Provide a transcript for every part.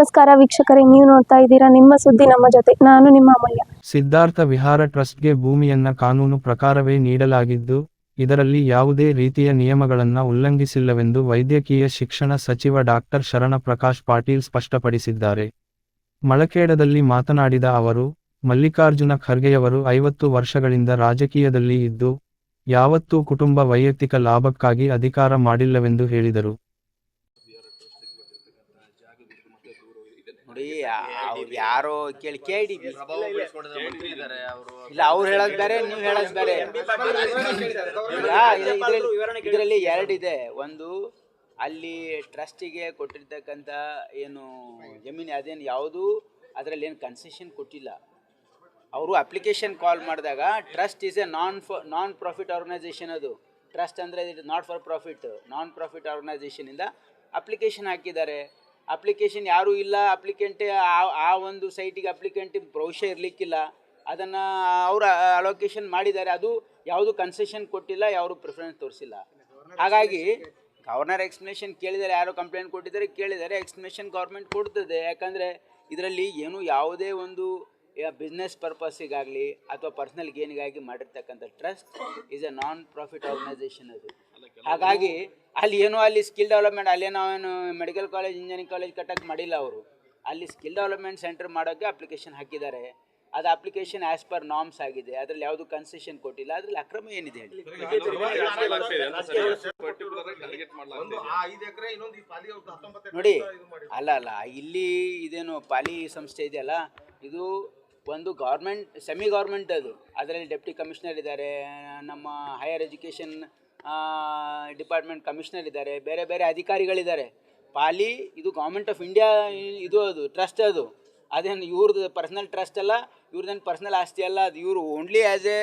ನಮಸ್ಕಾರ ವೀಕ್ಷಕರೇ, ನೀವು ನೋಡ್ತಾ ಇದ್ದೀರಾ ನಿಮ್ಮ ಸುದ್ದಿ ನಮ್ಮ ಜೊತೆ. ನಾನು ನಿಮ್ಮ ಅಮೂಲ್ಯ. ಸಿದ್ಧಾರ್ಥ ವಿಹಾರ ಟ್ರಸ್ಟ್ಗೆ ಭೂಮಿಯನ್ನ ಕಾನೂನು ಪ್ರಕಾರವೇ ನೀಡಲಾಗಿದ್ದು, ಇದರಲ್ಲಿ ಯಾವುದೇ ರೀತಿಯ ನಿಯಮಗಳನ್ನ ಉಲ್ಲಂಘಿಸಿಲ್ಲವೆಂದು ವೈದ್ಯಕೀಯ ಶಿಕ್ಷಣ ಸಚಿವ ಡಾಕ್ಟರ್ ಶರಣ ಪ್ರಕಾಶ್ ಪಾಟೀಲ್ ಸ್ಪಷ್ಟಪಡಿಸಿದ್ದಾರೆ. ಮಳಖೇಡದಲ್ಲಿ ಮಾತನಾಡಿದ ಅವರು, ಮಲ್ಲಿಕಾರ್ಜುನ ಖರ್ಗೆಯವರು 50 ವರ್ಷಗಳಿಂದ ರಾಜಕೀಯದಲ್ಲಿ ಇದ್ದು, ಯಾವತ್ತೂ ಕುಟುಂಬ ವೈಯಕ್ತಿಕ ಲಾಭಕ್ಕಾಗಿ ಅಧಿಕಾರ ಮಾಡಿಲ್ಲವೆಂದು ಹೇಳಿದರು. ನೋಡಿ, ಅವ್ರು ಯಾರೋ ಕೇಳಿ ಇಲ್ಲ, ಅವ್ರು ಹೇಳೋದು ಬೇರೆ, ನೀವು ಹೇಳೋದು ಬೇರೆ. ಇದರಲ್ಲಿ ಎರಡಿದೆ. ಒಂದು, ಅಲ್ಲಿ ಟ್ರಸ್ಟಿಗೆ ಕೊಟ್ಟಿರ್ತಕ್ಕಂಥ ಏನು ಜಮೀನು ಅದೇನು ಯಾವುದು ಅದರಲ್ಲಿ ಏನು ಕನ್ಸೆಷನ್ ಕೊಟ್ಟಿಲ್ಲ. ಅವರು ಅಪ್ಲಿಕೇಶನ್ ಕಾಲ್ ಮಾಡಿದಾಗ trust is a non profit organisation. ಅದು ಟ್ರಸ್ಟ್ ಅಂದರೆ it is not for profit, non profit ಆರ್ಗನೈಸೇಷನಿಂದ ಅಪ್ಲಿಕೇಶನ್ ಹಾಕಿದ್ದಾರೆ. ಅಪ್ಲಿಕೇಶನ್ ಯಾರೂ ಇಲ್ಲ, ಅಪ್ಲಿಕೆಂಟೇ ಆ ಒಂದು ಸೈಟಿಗೆ ಅಪ್ಲಿಕೆಂಟ್ ಭವಿಷ್ಯ ಇರಲಿಕ್ಕಿಲ್ಲ, ಅದನ್ನು ಅವರು ಅಲೋಕೇಶನ್ ಮಾಡಿದ್ದಾರೆ. ಅದು ಯಾವುದು ಕನ್ಸೆಷನ್ ಕೊಟ್ಟಿಲ್ಲ, ಯಾರು ಪ್ರಿಫರೆನ್ಸ್ ತೋರಿಸಿಲ್ಲ. ಹಾಗಾಗಿ ಗವರ್ನರ್ ಎಕ್ಸ್ಪ್ಲನೇಷನ್ ಕೇಳಿದ್ದಾರೆ, ಯಾರೋ ಕಂಪ್ಲೇಂಟ್ ಕೊಟ್ಟಿದ್ದಾರೆ, ಕೇಳಿದ್ದಾರೆ. ಎಕ್ಸ್ಪ್ಲನೇಷನ್ ಗೌರ್ಮೆಂಟ್ ಕೊಡ್ತದೆ. ಯಾಕಂದರೆ ಇದರಲ್ಲಿ ಏನು ಯಾವುದೇ ಒಂದು ಬಿಸ್ನೆಸ್ ಪರ್ಪಸ್ಸಿಗಾಗಲಿ ಅಥವಾ ಪರ್ಸ್ನಲ್ ಗೇನಿಗಾಗಿ ಮಾಡಿರ್ತಕ್ಕಂಥ trust is a non profit organisation ಅದು. ಹಾಗಾಗಿ ಅಲ್ಲಿ ಸ್ಕಿಲ್ ಡೆವಲಪ್ಮೆಂಟ್, ಅಲ್ಲೇನೋ ಮೆಡಿಕಲ್ ಕಾಲೇಜ್, ಇಂಜಿನಿಯರಿಂಗ್ ಕಾಲೇಜ್ ಕಟ್ಟಕ್ಕೆ ಮಾಡಿಲ್ಲ. ಅವರು ಅಲ್ಲಿ ಸ್ಕಿಲ್ ಡೆವಲಪ್ಮೆಂಟ್ ಸೆಂಟರ್ ಮಾಡೋಕ್ಕೆ ಅಪ್ಲಿಕೇಶನ್ ಹಾಕಿದ್ದಾರೆ. ಅದು ಅಪ್ಲಿಕೇಶನ್ ಆ್ಯಸ್ ಪರ್ ನಾರ್ಮ್ಸ್ ಆಗಿದೆ. ಅದರಲ್ಲಿ ಯಾವುದು ಕನ್ಸೆಷನ್ ಕೊಟ್ಟಿಲ್ಲ. ಅದರಲ್ಲಿ ಅಕ್ರಮ ಏನಿದೆ ಹೇಳಿ? ನೋಡಿ, ಅಲ್ಲ ಇಲ್ಲಿ ಇದೇನು ಪಾಲಿ ಸಂಸ್ಥೆ ಇದೆಯಲ್ಲ, ಇದು ಒಂದು ಗೌರ್ಮೆಂಟ್, ಸೆಮಿ ಗೌರ್ಮೆಂಟ್ ಅದು. ಅದರಲ್ಲಿ ಡೆಪ್ಟಿ ಕಮಿಷನರ್ ಇದ್ದಾರೆ, ನಮ್ಮ ಹೈಯರ್ ಎಜುಕೇಷನ್ ಡಿಪಾರ್ಟ್ಮೆಂಟ್ ಕಮಿಷನರ್ ಇದ್ದಾರೆ, ಬೇರೆ ಬೇರೆ ಅಧಿಕಾರಿಗಳಿದ್ದಾರೆ. ಪಾಲಿ ಇದು ಗೌರ್ಮೆಂಟ್ ಆಫ್ ಇಂಡಿಯಾ, ಇದು ಅದು ಟ್ರಸ್ಟ್. ಅದೇನು ಇವ್ರದ್ದು ಪರ್ಸ್ನಲ್ ಟ್ರಸ್ಟ್ ಅಲ್ಲ, ಇವ್ರದ್ದೇನು ಪರ್ಸ್ನಲ್ ಆಸ್ತಿ ಅಲ್ಲ. ಅದು ಇವರು only as A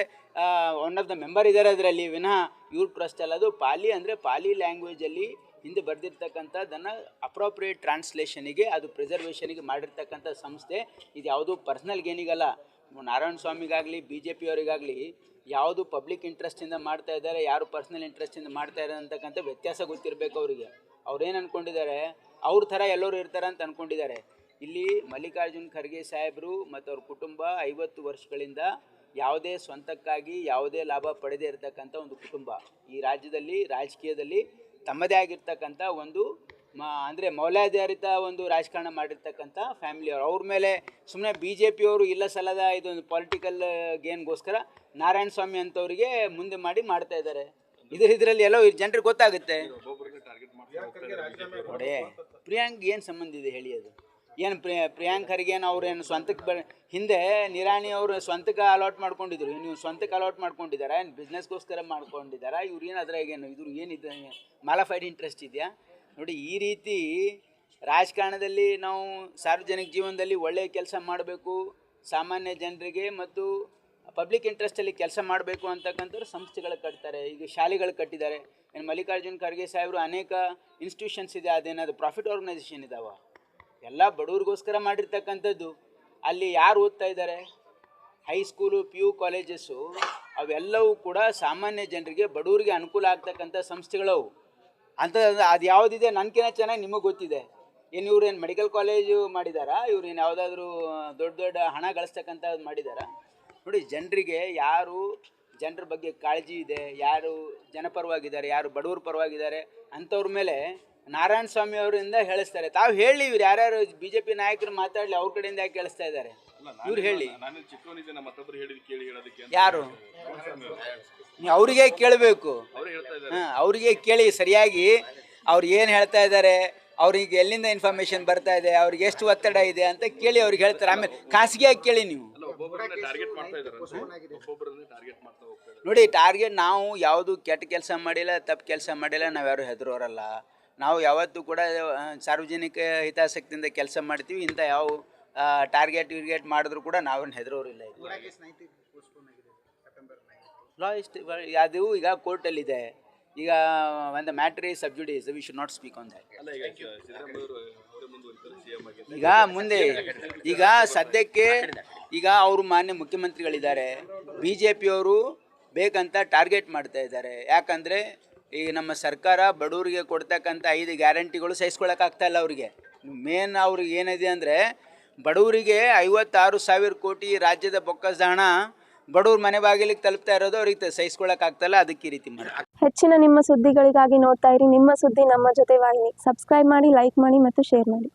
one of the member ಇದ್ದಾರೆ ಅದರಲ್ಲಿ, ವಿನಃ ಇವ್ರ ಟ್ರಸ್ಟ್ ಅಲ್ಲ ಅದು. ಪಾಲಿ ಅಂದರೆ ಪಾಲಿ ಲ್ಯಾಂಗ್ವೇಜಲ್ಲಿ ಹಿಂದೆ ಬರೆದಿರ್ತಕ್ಕಂಥದ್ದನ್ನು ಅಪ್ರೋಪ್ರಿಯೇಟ್ ಟ್ರಾನ್ಸ್ಲೇಷನಿಗೆ, ಅದು ಪ್ರಿಸರ್ವೇಷನಿಗೆ ಮಾಡಿರ್ತಕ್ಕಂಥ ಸಂಸ್ಥೆ. ಇದು ಯಾವುದೂ ಪರ್ಸ್ನಲ್ ಗೇನಿಗಲ್ಲ. ನಾರಾಯಣ ಸ್ವಾಮಿಗಾಗಲಿ BJP ಅವರಿಗಾಗಲಿ ಯಾವುದು ಪಬ್ಲಿಕ್ ಇಂಟ್ರೆಸ್ಟಿಂದ ಮಾಡ್ತಾ ಇದ್ದಾರೆ, ಯಾರು ಪರ್ಸ್ನಲ್ ಇಂಟ್ರೆಸ್ಟಿಂದ ಮಾಡ್ತಾ ಇದ್ದಾರೆ ಅಂತಕ್ಕಂಥ ವ್ಯತ್ಯಾಸ ಗೊತ್ತಿರಬೇಕು ಅವರಿಗೆ. ಅವ್ರೇನು ಅಂದ್ಕೊಂಡಿದ್ದಾರೆ, ಅವ್ರ ಥರ ಎಲ್ಲರೂ ಇರ್ತಾರೆ ಅಂತ ಅಂದ್ಕೊಂಡಿದ್ದಾರೆ. ಇಲ್ಲಿ ಮಲ್ಲಿಕಾರ್ಜುನ್ ಖರ್ಗೆ ಸಾಹೇಬರು ಮತ್ತು ಅವ್ರ ಕುಟುಂಬ 50 ವರ್ಷಗಳಿಂದ ಯಾವುದೇ ಸ್ವಂತಕ್ಕಾಗಿ ಯಾವುದೇ ಲಾಭ ಪಡೆದೇ ಇರತಕ್ಕಂಥ ಒಂದು ಕುಟುಂಬ. ಈ ರಾಜ್ಯದಲ್ಲಿ ರಾಜಕೀಯದಲ್ಲಿ ತಮ್ಮದೇ ಆಗಿರ್ತಕ್ಕಂಥ ಒಂದು ಅಂದರೆ ಮೌಲ್ಯಾಧಾರಿತ ಒಂದು ರಾಜಕಾರಣ ಮಾಡಿರ್ತಕ್ಕಂಥ ಫ್ಯಾಮಿಲಿಯವರು. ಅವ್ರ ಮೇಲೆ ಸುಮ್ಮನೆ BJP ಅವರು ಇಲ್ಲ ಸಲ್ಲದ ಇದೊಂದು ಪೊಲಿಟಿಕಲ್ ಗೇನ್ಗೋಸ್ಕರ ನಾರಾಯಣ ಸ್ವಾಮಿ ಅಂತವರಿಗೆ ಮುಂದೆ ಮಾಡ್ತಾ ಇದ್ದಾರೆ. ಇದರಲ್ಲಿ ಎಲ್ಲೋ ಜನರಿಗೆ ಗೊತ್ತಾಗುತ್ತೆ. ನೋಡಿ, ಪ್ರಿಯಾಂಕ್ ಏನು ಸಂಬಂಧ ಇದೆ ಹೇಳಿ? ಅದು ಏನು ಪ್ರಿಯಾಂಕ್ ಖರ್ಗೆನ ಅವ್ರೇನು ಸ್ವಂತಕ್ಕೆ ಹಿಂದೆ ನಿರಾಣಿ ಅವರು ಸ್ವಂತಕ್ಕೆ ಅಲಾಟ್ ಮಾಡ್ಕೊಂಡಿದ್ರು. ನೀವು ಸ್ವಂತಕ್ಕೆ ಅಲಾಟ್ ಮಾಡ್ಕೊಂಡಿದ್ದಾರೆ, ಏನು ಬಿಸ್ನೆಸ್ಗೋಸ್ಕರ ಮಾಡ್ಕೊಂಡಿದ್ದಾರೆ? ಇವ್ರು ಏನು ಅದ್ರಾಗೇನು ಇದ್ರ ಏನಿದೆ ಮಾಲಫೈಡ್ ಇಂಟ್ರೆಸ್ಟ್ ಇದೆಯಾ? ನೋಡಿ, ಈ ರೀತಿ ರಾಜಕಾರಣದಲ್ಲಿ ನಾವು ಸಾರ್ವಜನಿಕ ಜೀವನದಲ್ಲಿ ಒಳ್ಳೆಯ ಕೆಲಸ ಮಾಡಬೇಕು, ಸಾಮಾನ್ಯ ಜನರಿಗೆ ಮತ್ತು ಪಬ್ಲಿಕ್ ಇಂಟ್ರೆಸ್ಟಲ್ಲಿ ಕೆಲಸ ಮಾಡಬೇಕು ಅಂತಕ್ಕಂಥವ್ರು ಸಂಸ್ಥೆಗಳು ಕಟ್ತಾರೆ. ಈಗ ಶಾಲೆಗಳು ಕಟ್ಟಿದ್ದಾರೆ. ಏನು ಮಲ್ಲಿಕಾರ್ಜುನ್ ಖರ್ಗೆ ಸಾಹೇಬರು ಅನೇಕ ಇನ್ಸ್ಟಿಟ್ಯೂಷನ್ಸ್ ಇದೆ, ಅದೇನಾದ್ರು ಪ್ರಾಫಿಟ್ ಆರ್ಗನೈಸೇಷನ್ ಇದ್ದಾವೆ? ಎಲ್ಲ ಬಡವ್ರಿಗೋಸ್ಕರ ಮಾಡಿರ್ತಕ್ಕಂಥದ್ದು. ಅಲ್ಲಿ ಯಾರು ಓದ್ತಾ ಇದ್ದಾರೆ? ಹೈಸ್ಕೂಲು, PU ಕಾಲೇಜಸ್ಸು ಅವೆಲ್ಲವೂ ಕೂಡ ಸಾಮಾನ್ಯ ಜನರಿಗೆ, ಬಡವರಿಗೆ ಅನುಕೂಲ ಆಗ್ತಕ್ಕಂಥ ಸಂಸ್ಥೆಗಳವು. ಅದು ಯಾವುದಿದೆ ನನಗಿಂತ ಚೆನ್ನಾಗಿ ನಿಮಗೆ ಗೊತ್ತಿದೆ. ಏನು ಇವ್ರೇನು ಮೆಡಿಕಲ್ ಕಾಲೇಜು ಮಾಡಿದಾರಾ? ಇವ್ರೇನು ಯಾವುದಾದ್ರೂ ದೊಡ್ಡ ಹಣ ಗಳಿಸ್ತಕ್ಕಂಥದ್ದು ಮಾಡಿದಾರಾ? ನೋಡಿ, ಜನರಿಗೆ ಯಾರು ಜನರ ಬಗ್ಗೆ ಕಾಳಜಿ ಇದೆ, ಯಾರು ಜನಪರವಾಗಿದ್ದಾರೆ, ಯಾರು ಬಡವ್ರ ಪರವಾಗಿದ್ದಾರೆ ಅಂಥವ್ರ ಮೇಲೆ ನಾರಾಯಣ ಸ್ವಾಮಿ ಅವರಿಂದ ಹೇಳಿಸ್ತಾರೆ. ತಾವು ಹೇಳಿ, ಇವ್ರು ಯಾರ್ಯಾರು BJP ನಾಯಕರು ಮಾತಾಡಲಿ, ಅವ್ರ ಕಡೆಯಿಂದ ಯಾಕೆ ಕೇಳಿಸ್ತಾ ಇದ್ದಾರೆ? ಇವ್ರು ಹೇಳಿ. ಯಾರು? ನೀವು ಅವರಿಗೆ ಕೇಳಬೇಕು. ಅವರಿಗೆ ಕೇಳಿ ಸರಿಯಾಗಿ ಅವ್ರು ಏನು ಹೇಳ್ತಾ ಇದ್ದಾರೆ, ಅವ್ರಿಗೆ ಎಲ್ಲಿಂದ ಇನ್ಫಾರ್ಮೇಷನ್ ಬರ್ತಾ ಇದೆ, ಅವ್ರಿಗೆ ಎಷ್ಟು ಒತ್ತಡ ಇದೆ ಅಂತ ಕೇಳಿ ಅವ್ರಿಗೆ ಹೇಳ್ತಾರೆ. ಆಮೇಲೆ ಖಾಸಗಿಯಾಗಿ ಕೇಳಿ ನೀವು. ನೋಡಿ, ಟಾರ್ಗೆಟ್ ನಾವು ಯಾವುದು ಕೆಟ್ಟ ಕೆಲಸ ಮಾಡಿಲ್ಲ, ತಪ್ಪು ಕೆಲಸ ಮಾಡಿಲ್ಲ, ನಾವು ಯಾರು ಹೆದರೋರಲ್ಲ. ನಾವು ಯಾವತ್ತೂ ಕೂಡ ಸಾರ್ವಜನಿಕ ಹಿತಾಸಕ್ತಿಯಿಂದ ಕೆಲಸ ಮಾಡ್ತೀವಿ. ಇಂಥ ಯಾವ ಟಾರ್ಗೆಟ್ ಮಾಡಿದ್ರು ಕೂಡ ನಾವೇನು ಹೆದರೋರಿಲ್ಲ. ಲಾ ಇಷ್ಟು ಅದು ಈಗ ಕೋರ್ಟಲ್ಲಿದೆ. ಈಗ ಒಂದು matter is sub judice, we should not speak on that. ಈಗ ಮುಂದೆ ಈಗ ಸದ್ಯಕ್ಕೆ ಈಗ ಅವರು ಮಾನ್ಯ ಮುಖ್ಯಮಂತ್ರಿಗಳಿದ್ದಾರೆ. BJP ಅವರು ಬೇಕಂತ ಟಾರ್ಗೆಟ್ ಮಾಡ್ತಾ ಇದ್ದಾರೆ. ಯಾಕಂದರೆ ಈಗ ನಮ್ಮ ಸರ್ಕಾರ ಬಡವರಿಗೆ ಕೊಡ್ತಕ್ಕಂಥ 5 ಗ್ಯಾರಂಟಿಗಳು ಸಹಿಸ್ಕೊಳ್ಳೋಕ್ಕಾಗ್ತಾ ಇಲ್ಲ ಅವರಿಗೆ. ಮೇನ್ ಅವ್ರಿಗೆ ಏನಿದೆ ಅಂದರೆ ಬಡವರಿಗೆ 56,000 ಕೋಟಿ ರಾಜ್ಯದ ಬೊಕ್ಕಸದ ಹಣ ಬಡವ್ರ ಮನೆ ಬಾಗಿಲಿಗೆ ತಲುಪ್ತಾ ಇರೋದು ಅವ್ರಿಗೆ ಸಹಿಸ್ಕೊಳಕ್ಕಾಗ್ತಲ್ಲ, ಅದಕ್ಕೆ ಈ ರೀತಿ ಮಾಡ್ತಾರೆ. ಹೆಚ್ಚಿನ ನಿಮ್ಮ ಸುದ್ದಿಗಳಿಗಾಗಿ ನೋಡ್ತಾ ಇರಿ ನಿಮ್ಮ ಸುದ್ದಿ ನಮ್ಮ ಜೊತೆ ವಾಹಿನಿ. ಸಬ್ಸ್ಕ್ರೈಬ್ ಮಾಡಿ, ಲೈಕ್ ಮಾಡಿ ಮತ್ತು ಶೇರ್ ಮಾಡಿ.